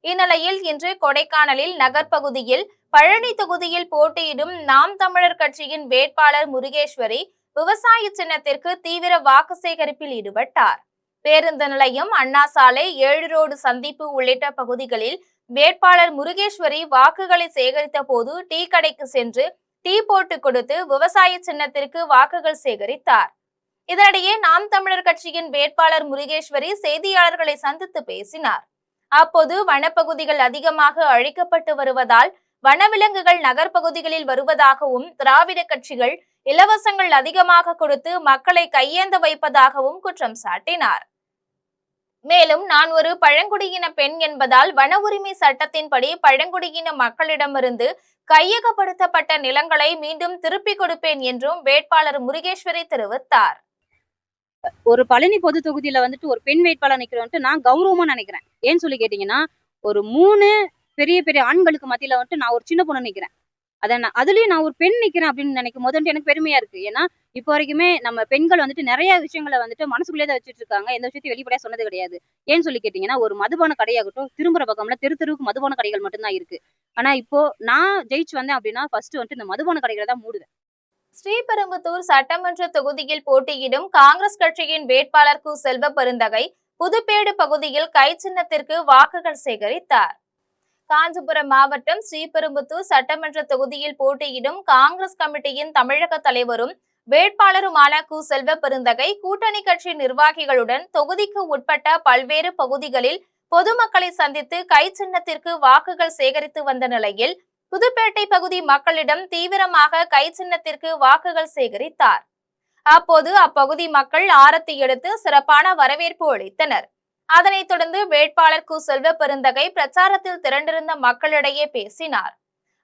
[SPEAKER 3] இந்நிலையில் இன்று கொடைக்கானலில் நகர்பகுதியில் பழனி தொகுதியில் போட்டியிடும் நாம் தமிழர் கட்சியின் வேட்பாளர் முருகேஸ்வரி விவசாய சின்னத்திற்கு தீவிர வாக்கு சேகரிப்பில் ஈடுபட்டார். பேருந்து நிலையம், அண்ணா சாலை, 7 ரோடு சந்திப்பு உள்ளிட்ட பகுதிகளில் வேட்பாளர் முருகேஸ்வரி வாக்குகளை சேகரித்த போது டீ கடைக்கு சென்று டீ போட்டு கொடுத்து விவசாய சின்னத்திற்கு வாக்குகள் சேகரித்தார். இதனிடையே நாம் தமிழர் கட்சியின் வேட்பாளர் முருகேஸ்வரி செய்தியாளர்களை சந்தித்து பேசினார். அப்போது வனப்பகுதிகள் அதிகமாக அழிக்கப்பட்டு வருவதால் வனவிலங்குகள் நகர்பகுதிகளில் வருவதாகவும், திராவிட கட்சிகள் இலவசங்கள் அதிகமாக கொடுத்து மக்களை கையேந்த வைப்பதாகவும் குற்றம் சாட்டினார். மேலும் நான் ஒரு பழங்குடியின பெண் என்பதால் வன உரிமை சட்டத்தின்படி பழங்குடியின மக்களிடமிருந்து கையகப்படுத்தப்பட்ட நிலங்களை மீண்டும் திருப்பிக் கொடுப்பேன் என்றும் வேட்பாளர் முருகேஸ்வரி தெரிவித்தார்.
[SPEAKER 6] ஒரு பழனி பொது தொகுதியில ஒரு பெண் வேட்பாளர் நிக்கிறோன்ட்டு நான் கௌரவமா நினைக்கிறேன். ஏன்னு சொல்லி கேட்டீங்கன்னா, ஒரு 3 பெரிய பெரிய ஆண்களுக்கு மத்தியில நான் ஒரு சின்ன பொண்ணு நிக்கிறேன். அதுலயும் நான் ஒரு பெண் நிக்கிறேன் அப்படின்னு நினைக்கும் போது எனக்கு பெருமையா இருக்கு. ஏன்னா இப்போ வரைக்குமே நம்ம பெண்கள் நிறைய விஷயங்களை மனசுக்குள்ளே தான் வச்சுட்டு இருக்காங்க. எந்த விஷயத்தையும் வெளிப்படையா சொன்னது கிடையாது. ஏன்னு சொல்லி கேட்டீங்கன்னா, ஒரு மதுபான கடையாகட்டும், திரும்புற பக்கம்ல தெருவுக்கு மதுபான கடைகள் மட்டும்தான் இருக்கு. ஆனா இப்போ நான் ஜெயிச்சு வந்தேன் அப்படின்னா ஃபர்ஸ்ட் இந்த மதுபான கடைகளை தான் மூடுவேன்.
[SPEAKER 3] ஸ்ரீபெரும்புதூர் சட்டமன்ற தொகுதியில் போட்டியிடும் காங்கிரஸ் கட்சியின் வேட்பாளர் கு. செல்வ பெருந்தகை புதுப்பேடு பகுதியில் கை சின்னத்திற்கு வாக்குகள் சேகரித்தார். காஞ்சிபுரம் மாவட்டம் ஸ்ரீபெரும்புதூர் சட்டமன்ற தொகுதியில் போட்டியிடும் காங்கிரஸ் கமிட்டியின் தமிழக தலைவரும் வேட்பாளருமான கு. செல்வ பெருந்தகை கூட்டணி கட்சி நிர்வாகிகளுடன் தொகுதிக்கு உட்பட்ட பல்வேறு பகுதிகளில் பொதுமக்களை சந்தித்து கை சின்னத்திற்கு வாக்குகள் சேகரித்து வந்த நிலையில் புதுப்பேட்டை பகுதி மக்களிடம் தீவிரமாக கை சின்னத்திற்கு வாக்குகள் சேகரித்தார். அப்போது அப்பகுதி மக்கள் ஆரத்தி எடுத்து சிறப்பான வரவேற்பு அளித்தனர். அதனைத் தொடர்ந்து வேட்பாளர் கு. செல்வ பெருந்தகை பிரச்சாரத்தில் திரண்டிருந்த மக்களிடையே பேசினார்.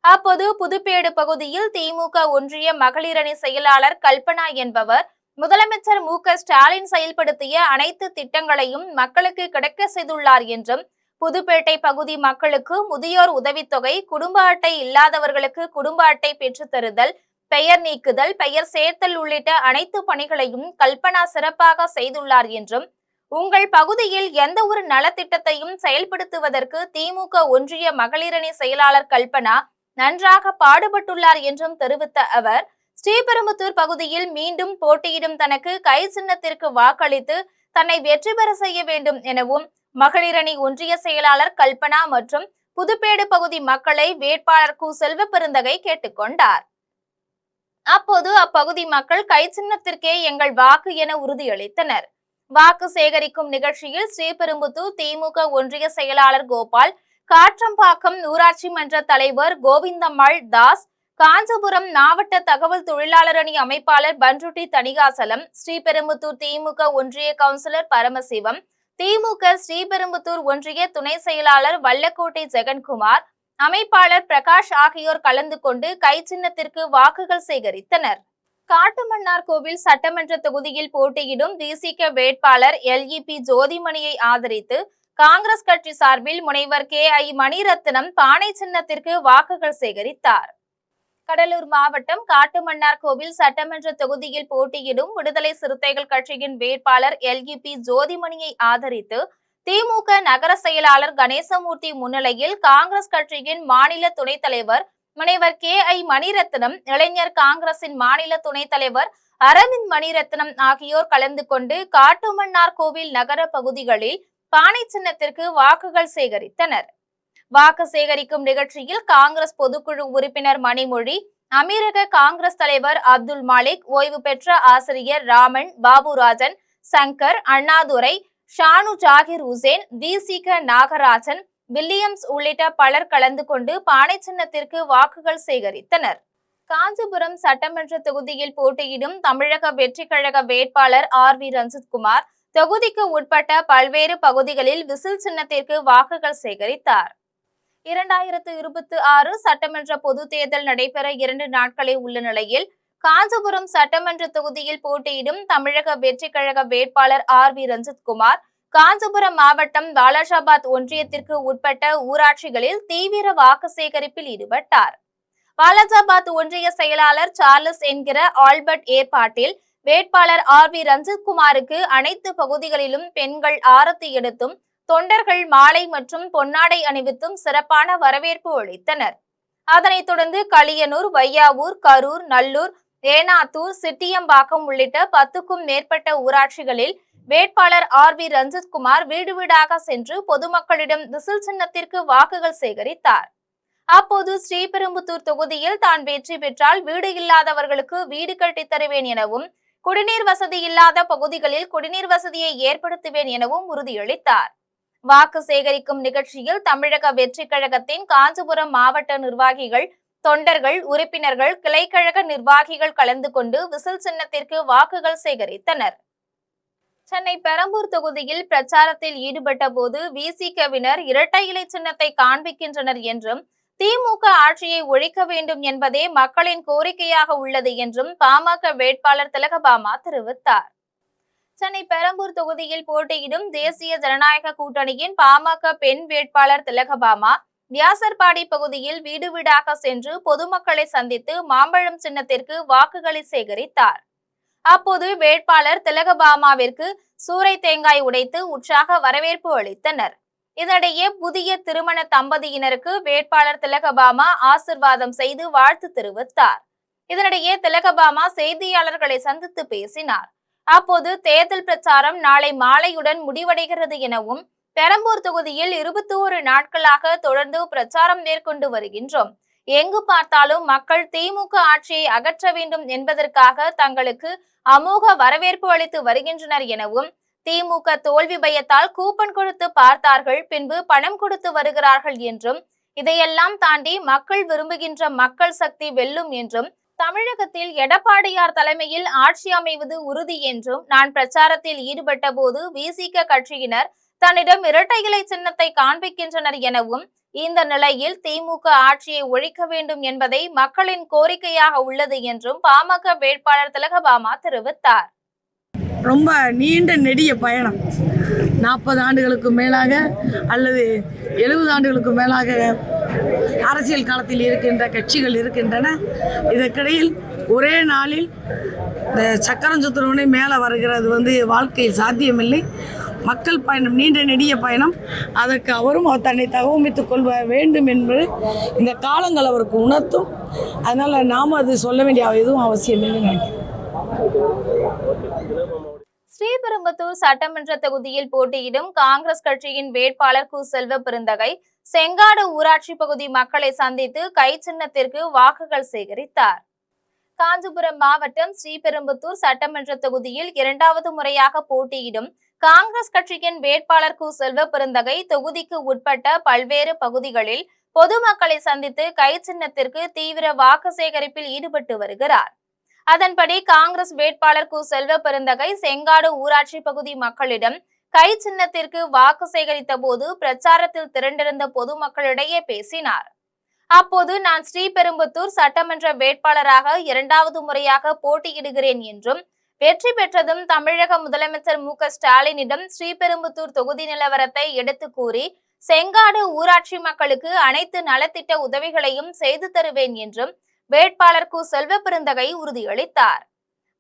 [SPEAKER 3] அப்போது புதுப்பேடு பகுதியில் திமுக ஒன்றிய மகளிர் அணி செயலாளர் கல்பனா என்பவர் முதலமைச்சர் மு.க.ஸ்டாலின் செயல்படுத்திய அனைத்து திட்டங்களையும் மக்களுக்கு கிடைக்க செய்துள்ளார் என்றும், புதுப்பேட்டை பகுதி மக்களுக்கு முதியோர் உதவித்தொகை, குடும்ப அட்டை இல்லாதவர்களுக்கு குடும்ப அட்டை பெற்றுத் தருதல், பெயர் நீக்குதல், பெயர் சேர்த்தல் உள்ளிட்ட அனைத்து பணிகளையும் கல்பனா சிறப்பாக செய்துள்ளார் என்றும், உங்கள் பகுதியில் எந்த ஒரு நலத்திட்டத்தையும் செயல்படுத்துவதற்கு திமுக ஒன்றிய மகளிரணி செயலாளர் கல்பனா நன்றாக பாடுபட்டுள்ளார் என்றும் தெரிவித்த அவர், ஸ்ரீபெரும்புதூர் பகுதியில் மீண்டும் போட்டியிடும் தனக்கு கை சின்னத்திற்கு வாக்களித்து தன்னை வெற்றி பெற செய்ய வேண்டும் எனவும் மகளிரணி ஒன்றிய செயலாளர் கல்பனா மற்றும் புதுப்பேடு பகுதி மக்களை வேட்பாளர் கு. செல்வ பெருந்தகை கேட்டுக்கொண்டார். அப்போது அப்பகுதி மக்கள் கை சின்னத்திற்கே எங்கள் வாக்கு என உறுதியளித்தனர். வாக்கு சேகரிக்கும் நிகழ்ச்சியில் ஸ்ரீபெரும்புதூர் திமுக ஒன்றிய செயலாளர் கோபால், காற்றம்பாக்கம் ஊராட்சி மன்ற தலைவர் கோவிந்தம்மாள் தாஸ், காஞ்சிபுரம் மாவட்ட தகவல் தொழிலாளர் அணி அமைப்பாளர் பன்ருட்டி தணிகாசலம், ஸ்ரீபெரும்புதூர் திமுக ஒன்றிய கவுன்சிலர் பரமசிவம், திமுக ஸ்ரீபெரும்புதூர் ஒன்றிய துணை செயலாளர் வல்லக்கோட்டை ஜெகன்குமார், அமைப்பாளர் பிரகாஷ் ஆகியோர் கலந்து கொண்டு கை சின்னத்திற்கு வாக்குகள் சேகரித்தனர். காட்டுமன்னார்கோவில் சட்டமன்ற தொகுதியில் போட்டியிடும் விசிக வேட்பாளர் LEP ஜோதிமணியை ஆதரித்து காங்கிரஸ் கட்சி சார்பில் முனைவர் KI மணிரத்னம் பானை சின்னத்திற்கு வாக்குகள் சேகரித்தார். கடலூர் மாவட்டம் காட்டுமன்னார்கோவில் சட்டமன்ற தொகுதியில் போட்டியிடும் விடுதலை சிறுத்தைகள் கட்சியின் வேட்பாளர் LEP ஜோதிமணியை ஆதரித்து திமுக நகர செயலாளர் கணேசமூர்த்தி முன்னிலையில் காங்கிரஸ் கட்சியின் மாநில துணைத் தலைவர் முனைவர் KI மணிரத்னம், இளைஞர் காங்கிரசின் மாநில துணைத் தலைவர் அரவிந்த் மணிரத்னம் ஆகியோர் கலந்து கொண்டு காட்டுமன்னார்கோவில் நகர பகுதிகளில் பானை சின்னத்திற்கு வாக்குகள் சேகரித்தனர். வாக்கு சேகரிக்கும் நிகழ்ச்சியில் காங்கிரஸ் பொதுக்குழு உறுப்பினர் மணிமொழி, அமீரக காங்கிரஸ் தலைவர் அப்துல் மாலிக், ஓய்வு பெற்ற ஆசிரியர் ராமன், பாபுராஜன், சங்கர், அண்ணாதுரை, ஷானு ஜாகிர் உசேன், விசிக நாகராஜன், வில்லியம்ஸ் உள்ளிட்ட பலர் கலந்து கொண்டு பானை சின்னத்திற்கு வாக்குகள் சேகரித்தனர். காஞ்சிபுரம் சட்டமன்ற தொகுதியில் போட்டியிடும் தமிழக வெற்றி கழக வேட்பாளர் RV ரஞ்சித்குமார் தொகுதிக்கு உட்பட்ட பல்வேறு பகுதிகளில் விசில் சின்னத்திற்கு வாக்குகள் சேகரித்தார். 2026 சட்டமன்ற பொது தேர்தல் நடைபெற 2 நாட்களே உள்ள நிலையில் காஞ்சிபுரம் சட்டமன்ற தொகுதியில் போட்டியிடும் தமிழக வெற்றி கழக வேட்பாளர் RV ரஞ்சித்குமார் காஞ்சிபுரம் மாவட்டம் வாலாஜாபாத் ஒன்றியத்திற்கு உட்பட்ட ஊராட்சிகளில் தீவிர வாக்கு சேகரிப்பில் ஈடுபட்டார். வாலாஜாபாத் ஒன்றிய செயலாளர் சார்லஸ் என்கிற ஆல்பர்ட் ஏற்பாட்டில் வேட்பாளர் RV ரஞ்சித்குமாருக்கு அனைத்து பகுதிகளிலும் பெண்கள் ஆரத்தி எடுத்தும், தொண்டர்கள் மாலை மற்றும் பொன்னாடை அணிவித்தும் சிறப்பான வரவேற்பு அளித்தனர். அதனைத் தொடர்ந்து களியனூர், வையாவூர், கரூர், நல்லூர், ஏனாத்தூர், சிட்டியம்பாக்கம் உள்ளிட்ட 10க்கும் மேற்பட்ட ஊராட்சிகளில் வேட்பாளர் RV ரஞ்சித்குமார் வீடு வீடாக சென்று பொதுமக்களிடம் விசில் சின்னத்திற்கு வாக்குகள் சேகரித்தார். அப்போது ஸ்ரீபெரும்புதூர் தொகுதியில் தான் வெற்றி பெற்றால் வீடு இல்லாதவர்களுக்கு வீடு கட்டித் தருவேன் எனவும், குடிநீர் வசதி இல்லாத பகுதிகளில் குடிநீர் வசதியை ஏற்படுத்துவேன் எனவும் உறுதியளித்தார். வாக்கு சேகரிக்கும் நிகழ்ச்சியில் தமிழக வெற்றி கழகத்தின் காஞ்சிபுரம் மாவட்ட நிர்வாகிகள், தொண்டர்கள், உறுப்பினர்கள், கிளைக்கழக நிர்வாகிகள் கலந்து கொண்டு விசில் சின்னத்திற்கு வாக்குகள் சேகரித்தனர். சென்னை பெரம்பூர் தொகுதியில் பிரச்சாரத்தில் ஈடுபட்ட போது விசிகவினர் இரட்டை இலை சின்னத்தை காண்பிக்கின்றனர் என்றும், திமுக ஆட்சியை ஒழிக்க வேண்டும் என்பதே மக்களின் கோரிக்கையாக உள்ளது என்றும் பாமக வேட்பாளர் திலகபாமா தெரிவித்தார். சென்னை பெரம்பூர் தொகுதியில் போட்டியிடும் தேசிய ஜனநாயக கூட்டணியின் பாமக பெண் வேட்பாளர் திலகபாமா வியாசர்பாடி பகுதியில் வீடு வீடாக சென்று பொதுமக்களை சந்தித்து மாம்பழம் சின்னத்திற்கு வாக்குகளை சேகரித்தார். அப்போது வேட்பாளர் திலகபாமாவிற்கு சூறை தேங்காய் உடைத்து உற்சாக வரவேற்பு அளித்தனர். இதனிடையே புதிய திருமண தம்பதியினருக்கு வேட்பாளர் திலகபாமா ஆசிர்வாதம் செய்து வாழ்த்து தெரிவித்தார். இதனிடையே திலகபாமா செய்தியாளர்களை சந்தித்து பேசினார். அப்போது தேர்தல் பிரச்சாரம் நாளை மாலையுடன் முடிவடைகிறது எனவும், பெரம்பூர் தொகுதியில் 21 நாட்களாக தொடர்ந்து பிரச்சாரம் மேற்கொண்டு வருகின்றோம். எங்கு பார்த்தாலும் மக்கள் திமுக ஆட்சியை அகற்ற வேண்டும் என்பதற்காக தங்களுக்கு அமோக வரவேற்பு அளித்து வருகின்றனர் எனவும், திமுக தோல்வி பயத்தால் கூப்பன் கொடுத்து பார்த்தார்கள், பின்பு பணம் கொடுத்து வருகிறார்கள் என்றும், இதையெல்லாம் தாண்டி மக்கள் விரும்புகின்ற மக்கள் சக்தி வெல்லும் என்றும், தமிழகத்தில் எடப்பாடியார் தலைமையில் ஆட்சி அமைவது உறுதி என்றும், நான் பிரச்சாரத்தில் ஈடுபட்ட போது விசிக கட்சியினர் தன்னிடம் இரட்டை இலை சின்னத்தை காண்பிக்கின்றனர் எனவும், இந்த நிலையில் திமுக ஆட்சியை ஒழிக்க வேண்டும் என்பதை மக்களின் கோரிக்கையாக உள்ளது என்றும் பாமக வேட்பாளர் திலகபாமா தெரிவித்தார்.
[SPEAKER 7] ரொம்ப நீண்ட நெடிய பயணம். 40 ஆண்டுகளுக்கு மேலாக அல்லது 70 ஆண்டுகளுக்கு மேலாக அரசியல் காலத்தில் இருக்கின்ற கட்சிகள் இருக்கின்றன. இதற்கிடையில் ஒரே நாளில் இந்த சக்கரம் சுத்துறவனே மேலே வருகிறது வாழ்க்கையில் சாத்தியமில்லை. மக்கள் பயணம், நீண்ட நெடிய பயணம். அதற்கு அவரும் தன்னை தகவமைத்துக் கொள்ள வேண்டும் என்பது இந்த காலங்கள் அவருக்கு உணர்த்தும். அதனால் நாம் அது சொல்ல வேண்டிய எதுவும் அவசியம் இல்லைன்னு நினைக்கிறேன்.
[SPEAKER 3] ஸ்ரீபெரும்புதூர் சட்டமன்ற தொகுதியில் போட்டியிடும் காங்கிரஸ் கட்சியின் வேட்பாளர் கு. செல்வ பெருந்தகை செங்காடு ஊராட்சி பகுதி மக்களை சந்தித்து கை சின்னத்திற்கு வாக்குகள் சேகரித்தார். காஞ்சிபுரம் மாவட்டம் ஸ்ரீபெரும்புதூர் சட்டமன்ற தொகுதியில் 2வது முறையாக போட்டியிடும் காங்கிரஸ் கட்சியின் வேட்பாளர் கு. செல்வ பெருந்தகை தொகுதிக்கு உட்பட்ட பல்வேறு பகுதிகளில் பொதுமக்களை சந்தித்து கை சின்னத்திற்கு தீவிர வாக்கு சேகரிப்பில் ஈடுபட்டு வருகிறார். அதன்படி காங்கிரஸ் வேட்பாளர் கு. செல்வ பெருந்தகை செங்காடு ஊராட்சி பகுதி மக்களிடம் கை சின்னத்திற்கு வாக்கு சேகரித்த போது பிரச்சாரத்தில் திரண்டிருந்த பொதுமக்களிடையே பேசினார். அப்போது நான் ஸ்ரீபெரும்புதூர் சட்டமன்ற வேட்பாளராக 2வது முறையாக போட்டியிடுகிறேன் என்றும் வெற்றி பெற்றதும் தமிழக முதலமைச்சர் மு. ஸ்டாலினிடம் ஸ்ரீபெரும்புதூர் தொகுதி நிலவரத்தை எடுத்து கூறி செங்காடு ஊராட்சி மக்களுக்கு அனைத்து நலத்திட்ட உதவிகளையும் செய்து தருவேன் என்றும் வேட்பாளர் கு. செல்வ பெருந்தகை உறுதியளித்தார்.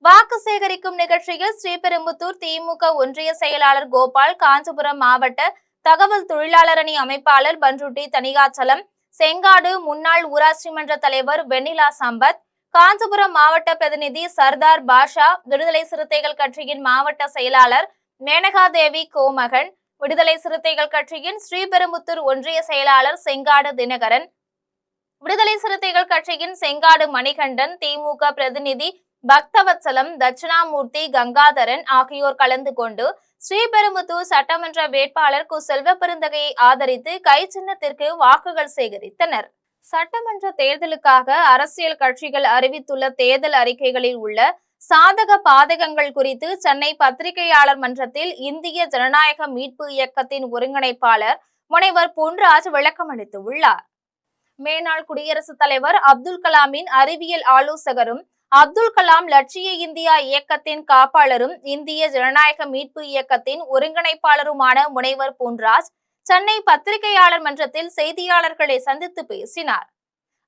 [SPEAKER 3] வாக்கு சேகரிக்கும் நிகழ்ச்சியில் ஸ்ரீபெரும்புதூர் திமுக ஒன்றிய செயலாளர் கோபால், காஞ்சிபுரம் மாவட்ட தகவல் தொழிலாளர் அணி அமைப்பாளர் பன்ருட்டி தனிகாச்சலம், செங்காடு முன்னாள் ஊராட்சி மன்ற தலைவர் வெண்ணிலா சம்பத், காஞ்சிபுரம் மாவட்ட பிரதிநிதி சர்தார் பாஷா, விடுதலை சிறுத்தைகள் கட்சியின் மாவட்ட செயலாளர் மேனகாதேவி கோமகன், விடுதலை சிறுத்தைகள் கட்சியின் ஸ்ரீபெரும்புதூர் ஒன்றிய செயலாளர் செங்காடு தினகரன், விடுதலை சிறுத்தைகள் கட்சியின் செங்காடு மணிகண்டன், திமுக பிரதிநிதி பக்தவத்சலம், தட்சிணாமூர்த்தி, கங்காதரன் ஆகியோர் கலந்து கொண்டு ஸ்ரீபெரும்புதூர் சட்டமன்ற வேட்பாளர் கு. செல்வ பெருந்தகையை ஆதரித்து கை சின்னத்திற்கு வாக்குகள் சேகரித்தனர். சட்டமன்ற தேர்தலுக்காக அரசியல் கட்சிகள் அறிவித்துள்ள தேர்தல் அறிக்கைகளில் உள்ள சாதக பாதகங்கள் குறித்து சென்னை பத்திரிகையாளர் மன்றத்தில் இந்திய ஜனநாயக மீட்பு இயக்கத்தின் ஒருங்கிணைப்பாளர் முனைவர் பொன்ராஜ் விளக்கம் அளித்துள்ளார். மேனாள் குடியரசுத் தலைவர் அப்துல் கலாமின் அறிவியல் ஆலோசகரும், அப்துல் கலாம் லட்சிய இந்தியா இயக்கத்தின் காப்பாளரும், இந்திய ஜனநாயக மீட்பு இயக்கத்தின் ஒருங்கிணைப்பாளருமான முனைவர் பொன்ராஜ் சென்னை பத்திரிகையாளர் மன்றத்தில் செய்தியாளர்களை சந்தித்து பேசினார்.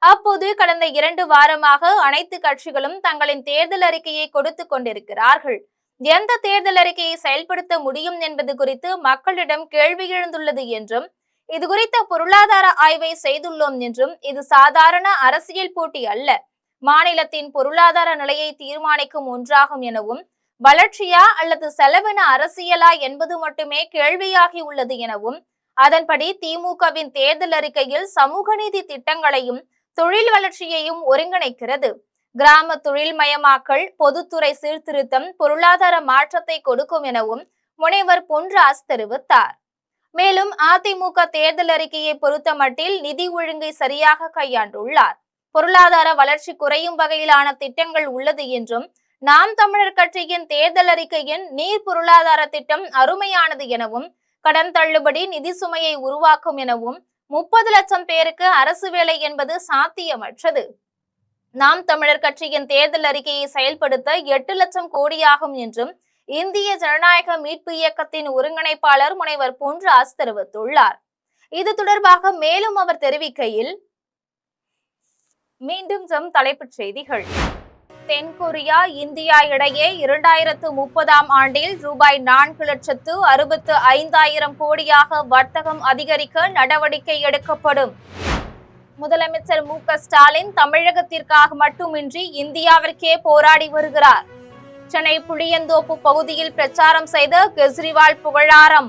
[SPEAKER 3] அப்போது கடந்த 2 வாரமாக அனைத்து கட்சிகளும் தங்களின் தேர்தல் அறிக்கையை கொடுத்து கொண்டிருக்கிறார்கள். எந்த தேர்தல் அறிக்கையை செயல்படுத்த முடியும் என்பது குறித்து மக்களிடம் கேள்வி எழுந்துள்ளது என்றும், இது குறித்த பொருளாதார ஆய்வை செய்துள்ளோம் என்றும், இது சாதாரண அரசியல் போட்டி அல்ல, மாநிலத்தின் பொருளாதார நிலையை தீர்மானிக்கும் ஒன்றாகும் எனவும், வளர்ச்சியா அல்லது செலவின அரசியலா என்பது மட்டுமே கேள்வியாகி உள்ளது எனவும், அதன்படி திமுகவின் தேர்தல் அறிக்கையில் சமூக நீதி திட்டங்களையும் தொழில் வளர்ச்சியையும் ஒருங்கிணைக்கிறது. கிராம தொழில் மயமாக்கல், பொதுத்துறை சீர்திருத்தம் பொருளாதார மாற்றத்தை கொடுக்கும் எனவும் முனைவர் பொன்ராஜ் தெரிவித்தார். மேலும் அதிமுக தேர்தல் அறிக்கையை பொறுத்த மட்டில் நிதி ஒழுங்கை சரியாக கையாண்டுள்ளார். பொருளாதார வளர்ச்சி குறையும் வகையிலான திட்டங்கள் உள்ளது என்றும், நாம் தமிழர் கட்சியின் தேர்தல் அறிக்கையின் நீர் பொருளாதார திட்டம் அருமையானது எனவும், கடன் தள்ளுபடி நிதி சுமையை உருவாக்கும் எனவும், 30 லட்சம் பேருக்கு அரசு வேலை என்பது சாத்தியமற்றது. நாம் தமிழர் கட்சியின் தேர்தல் அறிக்கையை செயல்படுத்த 8 லட்சம் கோடியாகும் என்றும் இந்திய ஜனநாயக மீட்பு இயக்கத்தின் ஒருங்கிணைப்பாளர் முனைவர் பொன்ராஜ் தெரிவித்துள்ளார். இது தொடர்பாக மேலும் அவர் தெரிவிக்கையில், மீண்டும் தலைப்புச் செய்திகள். தென்கொரியா இந்தியா இடையே 2030ஆம் ஆண்டில் ரூபாய் 4,65,000 கோடியாக வர்த்தகம் அதிகரிக்க நடவடிக்கை எடுக்கப்படும். முதலமைச்சர் மு. ஸ்டாலின் தமிழகத்திற்காக மட்டுமின்றி இந்தியாவிற்கே போராடி வருகிறார். சென்னை புளியந்தோப்பு பகுதியில் பிரச்சாரம் செய்த கெஜ்ரிவால் புகழாரம்.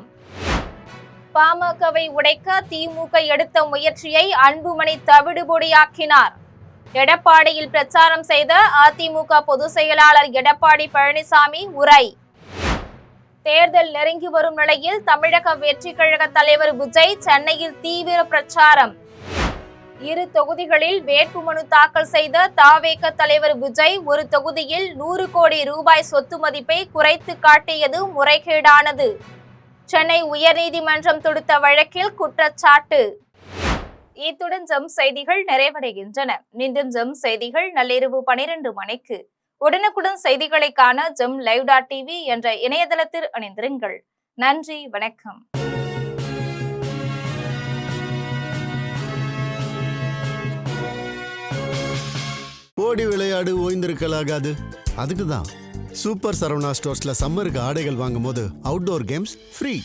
[SPEAKER 3] பாமகவை உடைக்க திமுக எடுத்த முயற்சியை அன்புமணி தவிடுபொடியாக்கினார். எடப்பாடியில் பிரச்சாரம் செய்த அதிமுக பொதுச் செயலாளர் எடப்பாடி பழனிசாமி உரை. தேர்தல் நெருங்கி வரும் நிலையில் தமிழக வெற்றி கழக தலைவர் விஜய் சென்னையில் தீவிர பிரச்சாரம். 2 தொகுதிகளில் வேட்புமனு தாக்கல் செய்த தவேக தலைவர் விஜய் ஒரு தொகுதியில் 100 கோடி ரூபாய் சொத்து மதிப்பை குறைத்து காட்டியது முறைகேடானது. சென்னை உயர்நீதிமன்றம் தொடுத்த வழக்கில் குற்றச்சாட்டு. இத்துடன் செய்திகள் நிறைவடைகின்றன. மீண்டும் செய்திகள் நள்ளிரவு 12 மணிக்கு. உடனுக்குடன் செய்திகளை காண GemLive.tv என்ற இணையதளத்தில் இணைந்திருங்கள். நன்றி, வணக்கம்.
[SPEAKER 1] ஓடி விளையாடு ஓய்ந்திருக்கலாகாது. அதுக்கு தான் சூப்பர் சரவணா ஸ்டோர்ஸ்ல சம்மருக்கு ஆடைகள் வாங்கும் போது outdoor games free.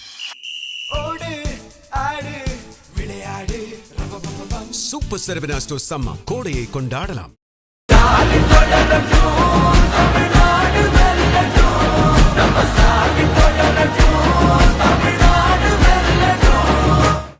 [SPEAKER 2] Super Saravana stores summer கோடையை கொண்டாடலாம்.